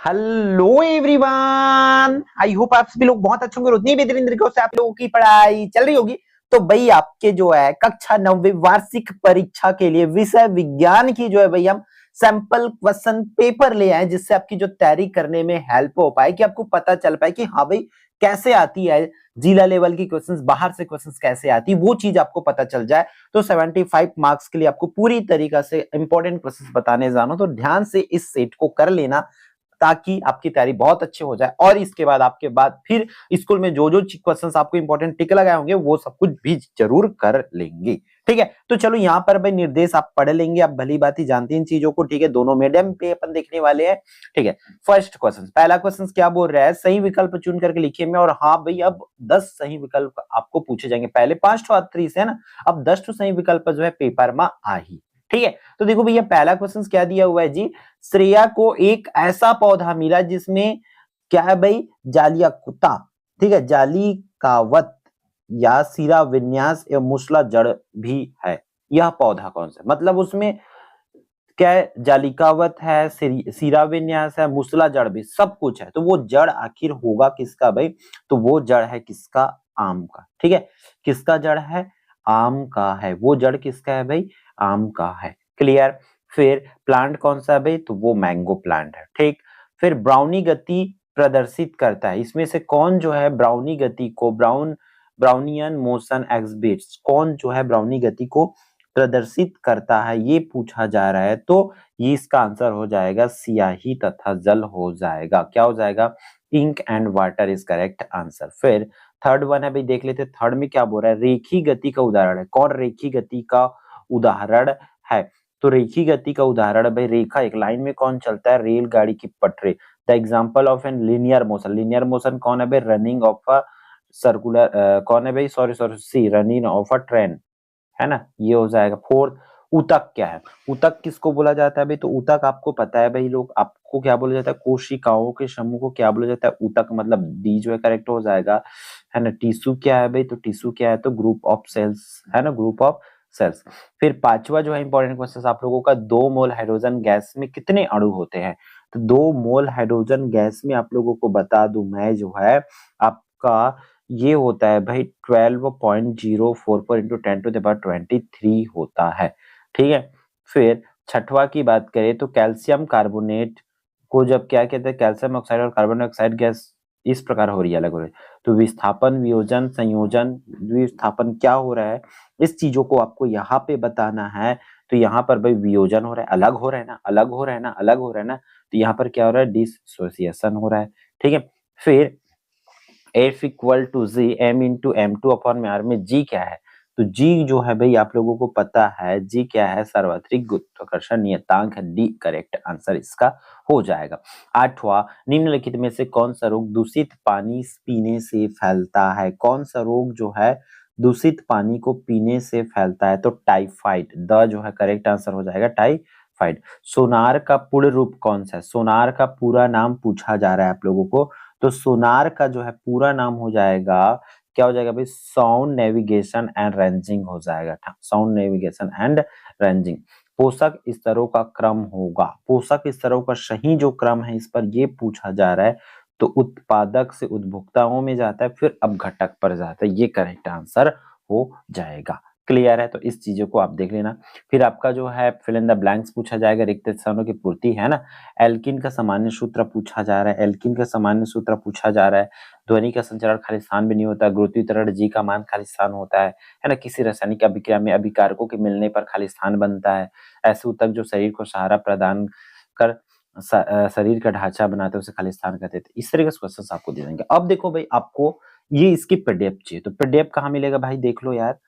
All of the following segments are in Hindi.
हेलो एवरीवन, आई होप आप सभी लोग बहुत अच्छे होंगे। उतनी बेहतरीन तरीके से आप लोगों की पढ़ाई चल रही होगी। तो भाई आपके जो है कक्षा 9वीं वार्षिक परीक्षा के लिए विषय विज्ञान की जो है भाई हम सैंपल क्वेश्चन पेपर ले आए, जिससे आपकी जो तैयारी करने में हेल्प हो पाए, कि आपको पता चल पाए कि हाँ भाई कैसे आती है जिला लेवल की क्वेश्चंस, बाहर से क्वेश्चंस कैसे आती है, वो चीज आपको पता चल जाए। तो 75 मार्क्स के लिए आपको पूरी तरीका से इंपॉर्टेंट क्वेश्चंस बताने जानो, तो ध्यान से इस सेट को कर लेना ताकि आपकी तैयारी बहुत अच्छी हो जाए। और इसके बाद आपके बाद फिर स्कूल में जो जो क्वेश्चंस आपको इंपॉर्टेंट टिक लगाए होंगे वो सब कुछ भी जरूर कर लेंगे। ठीक है, तो चलो यहाँ पर भाई निर्देश आप पढ़ लेंगे, आप भली बात ही जानते हैं इन चीजों को। ठीक है, दोनों मीडियम पे अपन देखने वाले हैं। ठीक है, फर्स्ट क्वेश्चन, पहला क्वेश्चन क्या बोल रहा है, सही विकल्प चुन करके लिखिए में। और हाँ भाई, अब 10 सही विकल्प आपको पूछे जाएंगे। पहले 5 तो 3 से है ना, अब 10 तो सही विकल्प जो है पेपर में आ ही। ठीक है, तो देखो भैया पहला क्वेश्चन क्या दिया हुआ है जी, श्रेया को एक ऐसा पौधा मिला जिसमें क्या है भाई, जालिया कुत्ता, ठीक है, जाली कावत या सिरा विन्यास या मूसला जड़ भी है। यह पौधा कौन सा, मतलब उसमें क्या है, जालिकावत है, सिरा विन्यास है, मूसला जड़ भी, सब कुछ है। तो वो जड़ आखिर होगा किसका भाई, तो वो जड़ है किसका, आम का। ठीक है, किसका जड़ है, आम का है। वो जड़ किसका है भाई, आम का है। क्लियर। फिर प्लांट कौन सा है भाई, तो वो मैंगो प्लांट है। ठीक, फिर ब्राउनी गति प्रदर्शित करता है, इसमें से कौन जो है ब्राउनी गति को, ब्राउनियन मोशन एक्सहिबिट्स, कौन जो है ब्राउनी गति को प्रदर्शित करता है, ये पूछा जा रहा है। तो ये इसका आंसर हो जाएगा सियाही तथा जल हो जाएगा। क्या हो जाएगा, ink and water is correct answer. फिर थर्ड वन है भाई, देख लेते थर्ड में क्या बोल रहा है, रेखी गति का उदाहरण है। कौन रेखी गति का उदाहरण है, तो रेखी गति का उदाहरण भाई, रेखा एक लाइन में कौन चलता है, रेलगाड़ी की पटरी। The example of an linear motion, linear motion कौन है भाई, रनिंग ऑफ अ सर्कुलर, कौन है भाई, sorry sorry C, running of a train, है ना, ये हो जाएगा। फोर्थ, ऊतक क्या है, ऊतक किसको बोला जाता है भाई, तो ऊतक आपको पता है भाई लोग, आपको क्या बोला जाता है, कोशिकाओं के समूह को क्या बोला जाता है, ऊतक, मतलब डी जो है करेक्ट हो जाएगा, है ना। टिश्यू क्या है भाई, तो टिश्यू क्या है, तो ग्रुप ऑफ सेल्स, है ना, ग्रुप ऑफ सेल्स। फिर पांचवा जो है इंपॉर्टेंट क्वेश्चन आप लोगों का, 2 मोल हाइड्रोजन गैस में कितने अणु होते हैं, तो 2 मोल हाइड्रोजन गैस में आप लोगों को बता दूं मैं, जो है आपका ये होता है भाई 12.044 इंटू 10⁻23 होता है। ठीक है, फिर छठवा की बात करें तो कैल्शियम कार्बोनेट को जब क्या कहते हैं, कैल्शियम ऑक्साइड और कार्बन डाइऑक्साइड गैस इस प्रकार हो रही है, अलग हो रही है, तो विस्थापन, वियोजन, संयोजन, विस्थापन क्या हो रहा है, इस चीजों को आपको यहाँ पे बताना है। तो यहाँ पर भाई वियोजन हो रहा है, अलग हो रहा है ना, अलग हो रहा है ना, अलग हो रहा है ना, तो यहाँ पर क्या हो रहा है, डिसोसिएशन हो रहा है। ठीक है, फिर F equal to G M into M two upon में आर में जी क्या है, तो जी जो है भाई आप लोगों को पता है, जी क्या है, सार्वत्रिक गुरुत्वाकर्षण नियतांक है। डी करेक्ट आंसर इसका हो जाएगा। आठवां, निम्नलिखित में से कौन सा रोग दूषित पानी पीने से फैलता है, कौन सा रोग जो है दूषित पानी को पीने से फैलता है, तो टाइफाइड, द जो है करेक्ट आंसर हो जाएगा टाइफाइड। सोनार का पूर्ण रूप कौन सा है, सोनार का पूरा नाम पूछा जा रहा है आप लोगों को, तो सोनार का जो है पूरा नाम हो जाएगा, क्या हो जाएगा भाई, साउंड नेविगेशन एंड रेंजिंग हो जाएगा, साउंड नेविगेशन एंड रेंजिंग। पोषक स्तरों का क्रम होगा, पोषक स्तरों का सही जो क्रम है इस पर ये पूछा जा रहा है, तो उत्पादक से उपभोक्ताओं में जाता है, फिर अपघटक पर जाता है, ये करेक्ट आंसर हो जाएगा। क्लियर है, तो इस चीजों को आप देख लेना। फिर आपका जो है फिल इन द ब्लैंक्स पूछा जाएगा, रिक्त स्थानों की पूर्ति, है ना। एल्किन का सामान्य सूत्र पूछा जा रहा है, एल्किन का सामान्य सूत्र पूछा जा रहा है। ध्वनि का संचरण खाली स्थान में नहीं होता, गुरुत्वीकरण जी का मान खाली स्थान होता है ना। किसी रासायनिक अभिक्रिया में अभिकारकों के मिलने पर खाली स्थान बनता है। ऐसे ऊतक जो शरीर को सहारा प्रदान कर शरीर का ढांचा बनाते हैं उसे खाली स्थान कहते थे। इस तरह के क्वेश्चन आपको दे देंगे। अब देखो भाई, आपको ये इसकी पीडीएफ चाहिए, तो पीडीएफ कहाँ मिलेगा भाई, देख लो यार,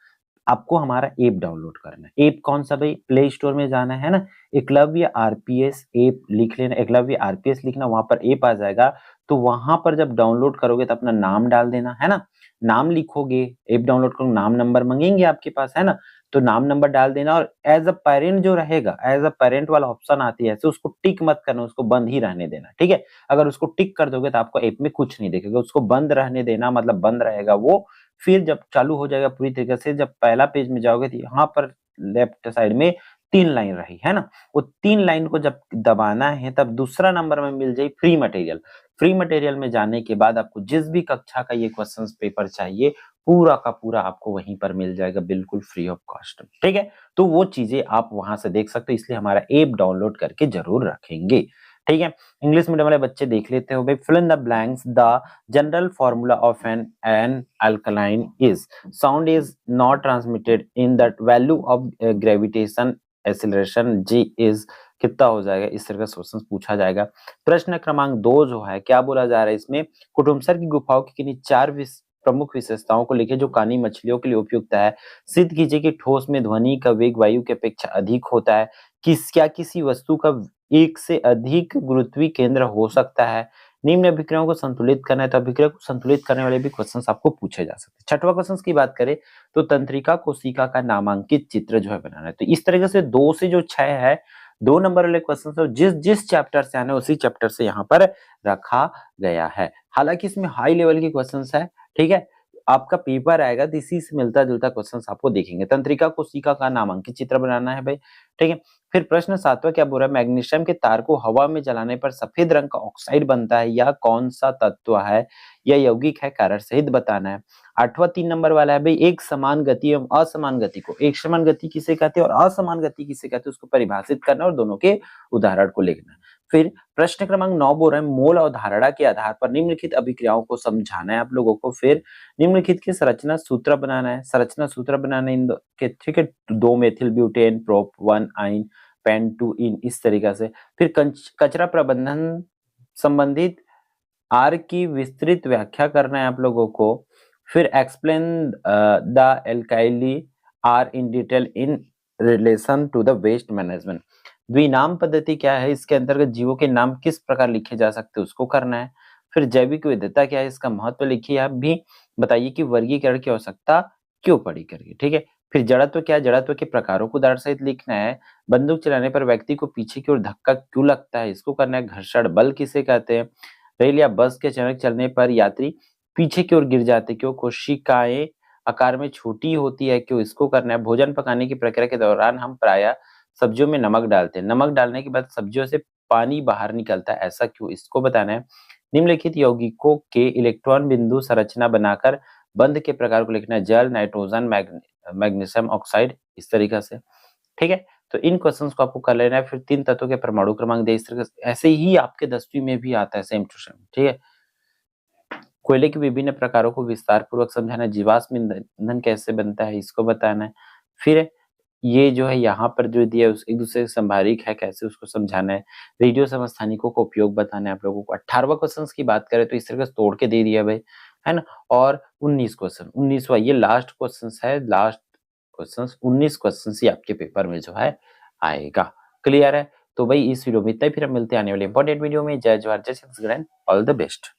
आपको हमारा ऐप डाउनलोड करना है। ऐप कौन सा भाई, प्ले स्टोर में जाना है ना, एकलव्य आरपीएस ऐप लिख लेना, एकलव्य आरपीएस लिखना, वहां पर ऐप आ जाएगा। तो वहां पर जब डाउनलोड करोगे तो अपना नाम डाल देना, है ना, नाम लिखोगे, ऐप डाउनलोड करो, नाम नंबर मांगेंगे आपके पास, है ना, तो नाम नंबर डाल देना। और एज अ पेरेंट जो रहेगा, एज अ पेरेंट वाला ऑप्शन आती है, तो उसको टिक मत करना, उसको बंद ही रहने देना। ठीक है, अगर उसको टिक कर दोगे तो आपको ऐप में कुछ नहीं दिखेगा, उसको बंद रहने देना, मतलब बंद रहेगा वो। फिर जब चालू हो जाएगा पूरी तरीके से, जब पहला पेज में जाओगे तो यहाँ पर लेफ्ट साइड में 3 लाइन रही है ना, वो 3 लाइन को जब दबाना है तब दूसरा नंबर में मिल जाए फ्री मटेरियल। फ्री मटेरियल में जाने के बाद आपको जिस भी कक्षा का ये क्वेश्चन पेपर चाहिए पूरा का पूरा आपको वहीं पर मिल जाएगा बिल्कुल फ्री ऑफ कॉस्ट। ठीक है, तो वो चीजें आप वहां से देख सकते हो, इसलिए हमारा ऐप डाउनलोड करके जरूर रखेंगे। ठीक है, इंग्लिश मीडियम वाले बच्चे देख लेते हो भाई, fill in the blanks. The general formula of an alkaline is sound is not transmitted in that value of gravitation acceleration g is कितना हो जाएगा, इस तरह का क्वेश्चन पूछा जाएगा। प्रश्न क्रमांक 2 जो है क्या बोला जा रहा है इसमें, कुटुम्बसर की गुफाओं की किन्हीं 4 प्रमुख विशेषताओं को लिखे जो कानी मछलियों के लिए उपयुक्त है। सिद्ध कीजिए कि ठोस में ध्वनि का वेग वायु की अपेक्षा अधिक होता है। क्या किसी वस्तु का एक से अधिक गुरुत्वीय केंद्र हो सकता है। निम्न अभिक्रियाओं को संतुलित करना है, तो अभिक्रिया को संतुलित करने वाले भी क्वेश्चंस आपको पूछे जा सकते हैं। छठवां क्वेश्चन की बात करें तो तंत्रिका कोशिका का नामांकित चित्र जो है बनाना है। तो इस तरीके से 2 से जो 6 है 2 नंबर वाले क्वेश्चन तो जिस जिस चैप्टर से आने उसी चैप्टर से यहाँ पर रखा गया है। हालांकि इसमें हाई लेवल के क्वेश्चंस है। ठीक है, आपका पेपर आएगा तो इसी से मिलता जुलता क्वेश्चंस आपको देखेंगे। तंत्रिका कोशिका का नामांकित चित्र बनाना है भाई। ठीक है, फिर प्रश्न 7वां क्या बोल रहा है, मैग्नीशियम के तार को हवा में जलाने पर सफेद रंग का ऑक्साइड बनता है, यह कौन सा तत्व है, यह यौगिक है, कारण सहित बताना है। 8वां 3 नंबर वाला है भाई, एक समान गति एवं असमान गति को, एक समान गति किसे कहते हैं और असमान गति किसे कहते हैं उसको परिभाषित करना और दोनों के उदाहरण को लिखना। फिर प्रश्न क्रमांक 9 बोल रहे हैं मोल अवधारणा के आधार पर निम्नलिखित अभिक्रियाओं को समझाना है आप लोगों को। फिर निम्नलिखित के संरचना सूत्र बनाना है, संरचना सूत्र बनाना इन के, ठीक है, 2 मेथिल ब्यूटेन प्रोप 1 आइन पेन 2 इन, इस तरीका से। फिर कचरा प्रबंधन संबंधित आर की विस्तृत व्याख्या करना है आप लोगों को। फिर explain the alkali are in detail in relation to the waste management. द्विनाम पद्धति क्या है, इसके अंतर्गत जीवों के नाम किस प्रकार लिखे जा सकते हैं उसको करना है। फिर जैविक विविधता क्या है, इसका महत्व लिखिए आप भी, बताइए कि वर्गीकरण की आवश्यकता क्यों पड़ी करके। ठीक है, फिर जड़त्व क्या है, जड़त्व के प्रकारों को उदाहरण सहित लिखना है। बंदूक चलाने पर व्यक्ति को पीछे की ओर धक्का क्यों लगता है, इसको करना है। घर्षण बल किसे कहते हैं। रेल या बस के अचानक चलने पर यात्री पीछे की ओर गिर जाते क्यों। कोशिकाएं आकार में छोटी होती है क्यों, इसको करना है। भोजन पकाने की प्रक्रिया के दौरान हम प्रायः सब्जियों में नमक डालते हैं, नमक डालने के बाद सब्जियों से पानी बाहर निकलता है, ऐसा क्यों, इसको बताना है। निम्नलिखित यौगिकों के इलेक्ट्रॉन बिंदु संरचना बनाकर बंध के प्रकार को लिखना है, जल, नाइट्रोजन, मैग्नीशियम ऑक्साइड, इस तरीका से। ठीक है, तो इन क्वेश्चंस को आपको कर लेना है। फिर 3 तत्वों के परमाणु क्रमांक दे, इस तरह से ऐसे ही आपके 10वीं में भी आता है सेम टू सेम। ठीक है, कोयले के विभिन्न प्रकारों को विस्तार पूर्वक समझाना है। जीवाश्म ईंधन कैसे बनता है, इसको बताना है। फिर ये जो है यहाँ पर जो दिया है एक दूसरे से संभारिक है कैसे, उसको समझाना है। रेडियो समस्थानिकों का उपयोग बताना है आप लोगों को। 18वां क्वेश्चन की बात करें तो इस तरह से तोड़ के दे दिया भाई, है ना। और 19 क्वेश्चन, 19वां ये लास्ट क्वेश्चन है, लास्ट क्वेश्चन 19 क्वेश्चन ही आपके पेपर में जो है आएगा। क्लियर है, तो भाई इस वीडियो में इतना ही, फिर हम मिलते हैं आने वाले इंपॉर्टेंट वीडियो में। जय जवाहर, जय छत्तीसगढ़, ऑल द बेस्ट।